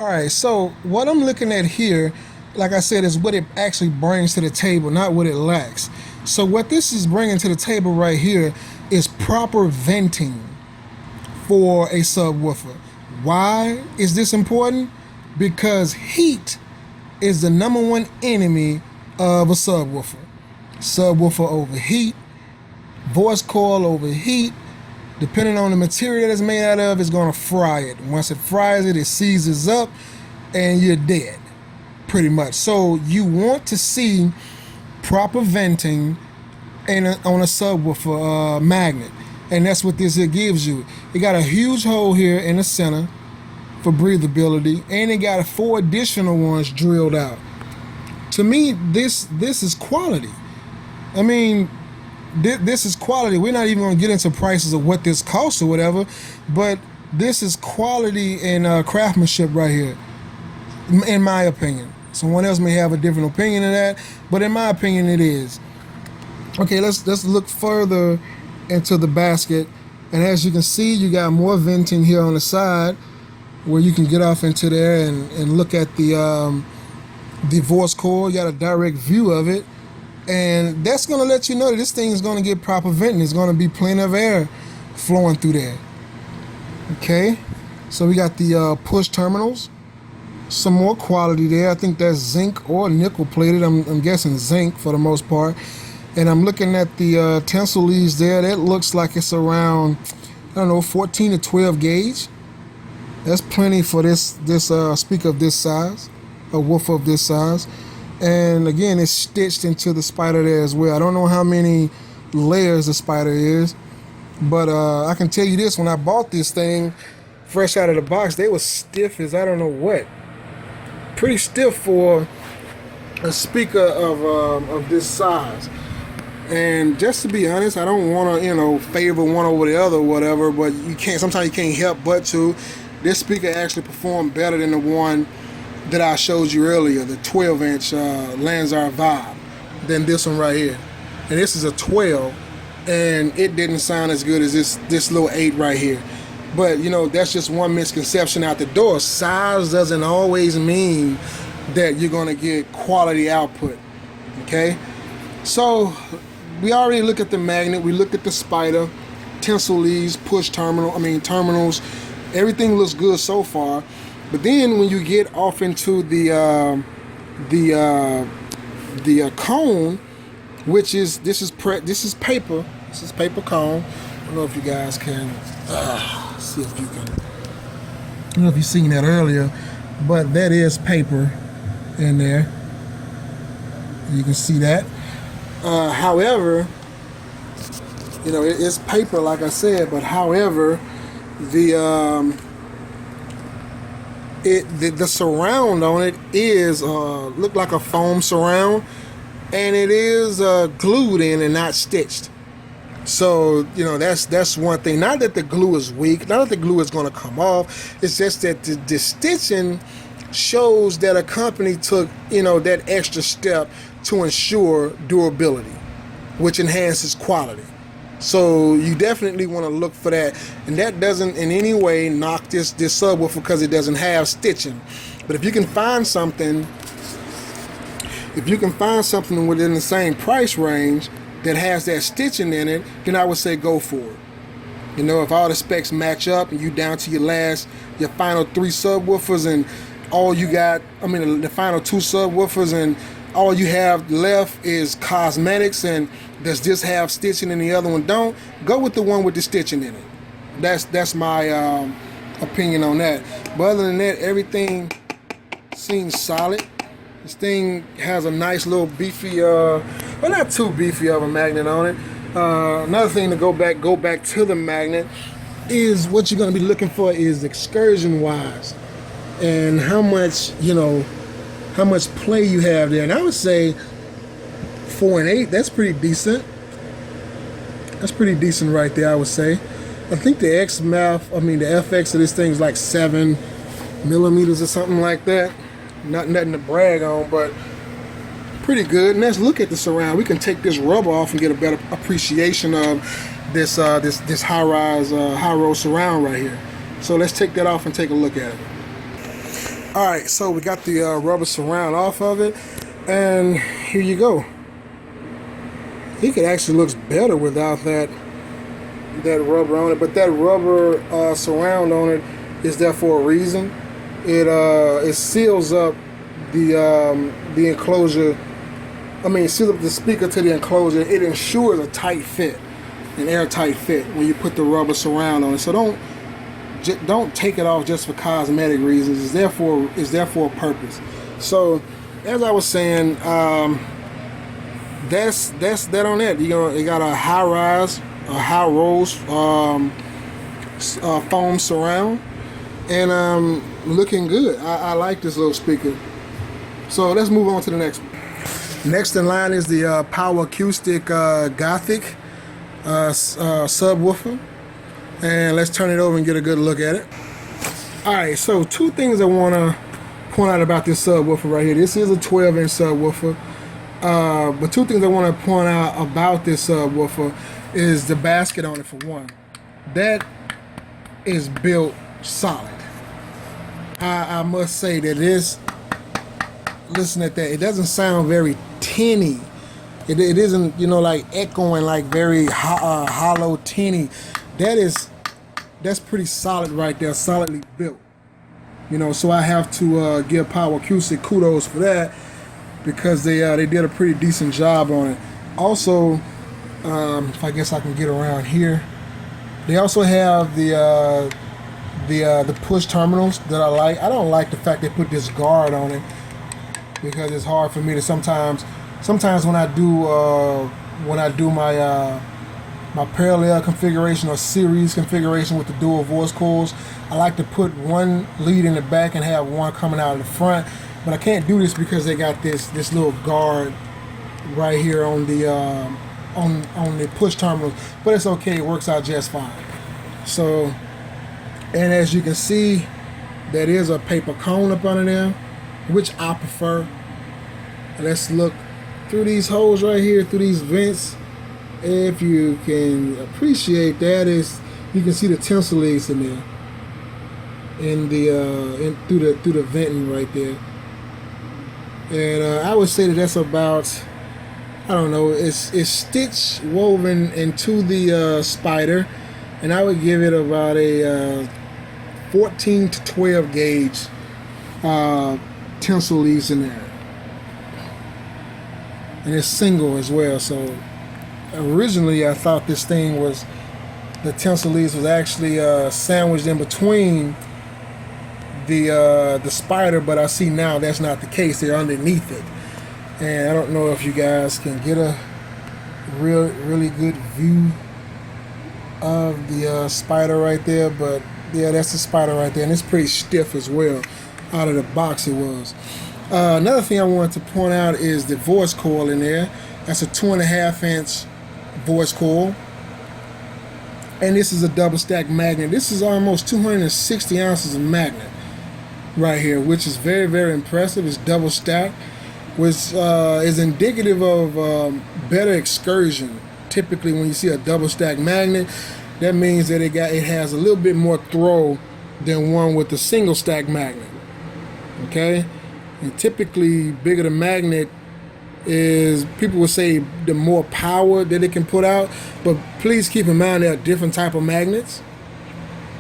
right, so what I'm looking at here, like I said, is what it actually brings to the table, not what it lacks. So what this is bringing to the table right here is proper venting for a subwoofer. Why is this important? Because heat is the number one enemy of a subwoofer. Subwoofer overheat, voice coil overheat. Depending on the material that it's made out of, it's going to fry it. Once it fries it, it seizes up and you're dead, pretty much. So you want to see proper venting on a subwoofer magnet. And that's what this here gives you. It got a huge hole here in the center for breathability, and it got 4 additional ones drilled out. To me, this is quality. I mean, this is quality. We're not even going to get into prices of what this costs or whatever, but this is quality and craftsmanship right here, in my opinion. Someone else may have a different opinion of that, but in my opinion, it is. Okay, let's look further into the basket, and as you can see, you got more venting here on the side where you can get off into there and look at the voice coil. You got a direct view of it. And that's going to let you know that this thing is going to get proper venting. There's going to be plenty of air flowing through there. Okay, so we got the push terminals. Some more quality there. I think that's zinc or nickel plated. I'm guessing zinc for the most part. And I'm looking at the tensile leads there. That looks like it's around, I don't know, 14 to 12 gauge. That's plenty for this speaker of this size, a woofer of this size. And again, it's stitched into the spider there as well. I don't know how many layers the spider is, but I can tell you this: when I bought this thing fresh out of the box, they were stiff as I don't know what. Pretty stiff for a speaker of this size. And just to be honest, I don't want to favor one over the other or whatever, but you can't. Sometimes you can't help but to. This speaker actually performed better than the one that I showed you earlier, the 12-inch Lanzar Vibe, than this one right here. And this is a 12, and it didn't sound as good as this little 8 right here. But that's just one misconception out the door. Size doesn't always mean that you're going to get quality output. Okay, so we already looked at the magnet, we looked at the spider, tensile leads, push terminals. Everything looks good so far. But then when you get off into the cone, which is this is paper. This is paper cone. I don't know if you guys can see if you can. I don't know if you've seen that earlier, but that is paper in there. You can see that. However, it's paper, like I said. But however, the surround on it is look like a foam surround, and it is glued in and not stitched. So that's one thing. Not that the glue is weak, not that the glue is going to come off. It's just that the stitching shows that a company took that extra step to ensure durability, which enhances quality. So you definitely want to look for that, and that doesn't in any way knock this subwoofer because it doesn't have stitching. But if you can find something within the same price range that has that stitching in it, then I would say go for it. If all the specs match up and you down to your final 3 subwoofers and all you got, the final 2 subwoofers and all you have left is cosmetics and does this have stitching and the other one don't, go with the one with the stitching in it. That's my opinion on that. But other than that, everything seems solid. This thing has a nice little beefy, well, not too beefy of a magnet on it. Another thing to go back to the magnet is what you're going to be looking for is excursion wise and how much play you have there. And I would say 4 and 8, that's pretty decent. That's pretty decent right there, I would say. I think the the FX of this thing is like 7 millimeters or something like that. Nothing to brag on, but pretty good. And let's look at the surround. We can take this rubber off and get a better appreciation of this high-rise, high-roll surround right here. So let's take that off and take a look at it. Alright, so we got the rubber surround off of it, and here you go. I think it actually looks better without that rubber on it, but that rubber surround on it is there for a reason. It seals up the enclosure. I mean, seals up the speaker to the enclosure. It ensures a tight fit, an airtight fit when you put the rubber surround on it. So don't take it off just for cosmetic reasons. It's there for a purpose. So as I was saying, that's that on that. It got a high rise, a high rose foam surround, and looking good. I like this little speaker. So let's move on to the next one. Next in line is the Acoustic Gothic subwoofer, and let's turn it over and get a good look at it. Alright, so two things I want to point out about this subwoofer right here. This is a 12-inch subwoofer, but two things I want to point out about this subwoofer is the basket on it. For one, that is built solid. I must say that this, listen at that, it doesn't sound very tinny. It isn't, like echoing, like very hollow, tinny. That's pretty solid right there, solidly built. So I have to give Acoustik kudos for that, because they did a pretty decent job on it. Also, if I guess I can get around here, they also have the push terminals that I like. I don't like the fact they put this guard on it, because it's hard for me to sometimes when I do my parallel configuration or series configuration with the dual voice coils, I like to put one lead in the back and have one coming out of the front. But I can't do this because they got this little guard right here on the push terminals. But it's okay, it works out just fine. So, and as you can see, there is a paper cone up under there, which I prefer. Let's look through these holes right here, through these vents. If you can appreciate that, you can see the tinsel leads in there, through the venting right there. And I would say that's about, I don't know, it's stitch woven into the spider, and I would give it about a 14 to 12 gauge tinsel leads in there, and it's single as well. So originally I thought this thing was, the tinsel leads was actually sandwiched in between the spider, but I see now that's not the case. They're underneath it, and I don't know if you guys can get a really good view of the spider right there, but yeah, that's the spider right there, and it's pretty stiff as well. Out of the box it was. Another thing I wanted to point out is the voice coil in there. That's a 2.5-inch voice coil, and this is a double stack magnet. This is almost 260 ounces of magnet right here, which is very, very impressive. It's double stacked, which is indicative of better excursion. Typically when you see a double stack magnet, that means that it has a little bit more throw than one with a single stack magnet. Okay, and typically bigger the magnet is, people will say the more power that it can put out, but please keep in mind there are different type of magnets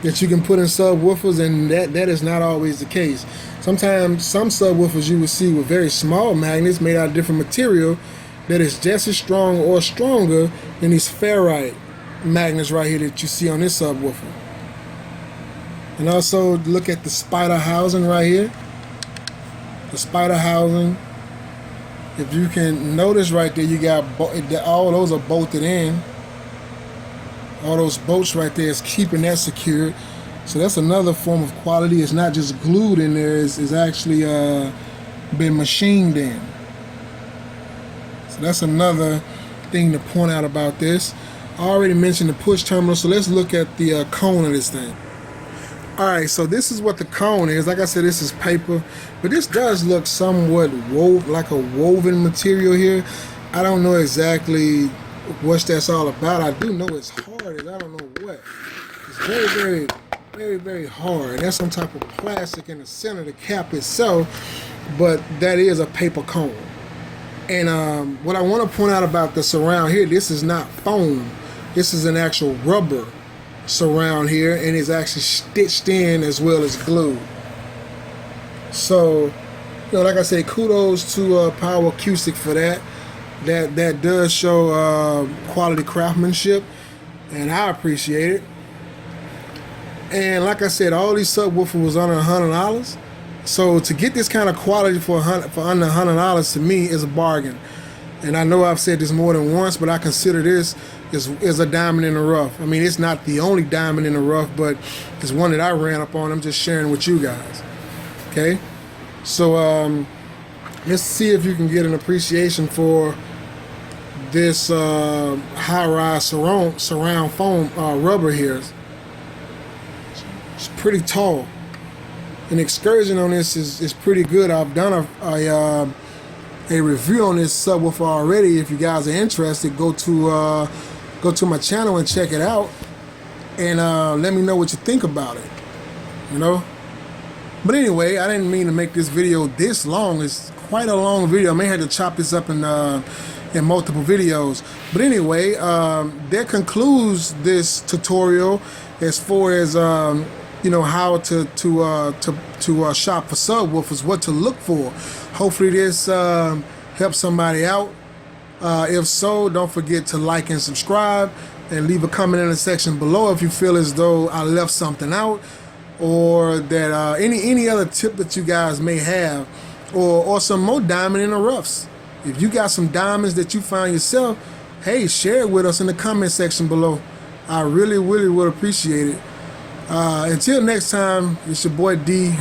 that you can put in subwoofers, and that is not always the case. Sometimes some subwoofers you will see with very small magnets made out of different material that is just as strong or stronger than these ferrite magnets right here that you see on this subwoofer. And also look at the spider housing right here. The spider housing, if you can notice right there, you got all those are bolted in. All those bolts right there is keeping that secured. So that's another form of quality. It's not just glued in there, it's actually been machined in. So that's another thing to point out about this. I already mentioned the push terminal, so let's look at the cone of this thing. Alright, so this is what the cone is. Like I said, this is paper, but this does look somewhat like a woven material here. I don't know exactly what that's all about. I do know it's hard, and I don't know what. It's very, very very, very hard. That's some type of plastic in the center of the cap itself, but that is a paper cone. And what I want to point out about the surround here, this is not foam. This is an actual rubber surround here, and it's actually stitched in as well as glued. So, like I say, kudos to Power Acoustic for that. That does show quality craftsmanship, and I appreciate it. And like I said, all these subwoofers was under $100. So to get this kind of quality for under $100 to me is a bargain. And I know I've said this more than once, but I consider this is a diamond in the rough. I mean, it's not the only diamond in the rough, but it's one that I ran up on. I'm just sharing with you guys. Okay, so let's see if you can get an appreciation for this high-rise surround foam rubber here. It's pretty tall. An excursion on this is pretty good. I've done a review on this subwoofer already. If you guys are interested, go to my channel and check it out, and let me know what you think about it. But anyway, I didn't mean to make this video this long. It's quite a long video. I may have to chop this up in multiple videos. But anyway, that concludes this tutorial as far as how to shop for subwoofers, what to look for. Hopefully this helps somebody out. If so, don't forget to like and subscribe, and leave a comment in the section below if you feel as though I left something out, or that any other tip that you guys may have, or some more diamond in the roughs. If you got some diamonds that you find yourself, hey, share it with us in the comment section below. I really would appreciate it. Until next time, it's your boy D.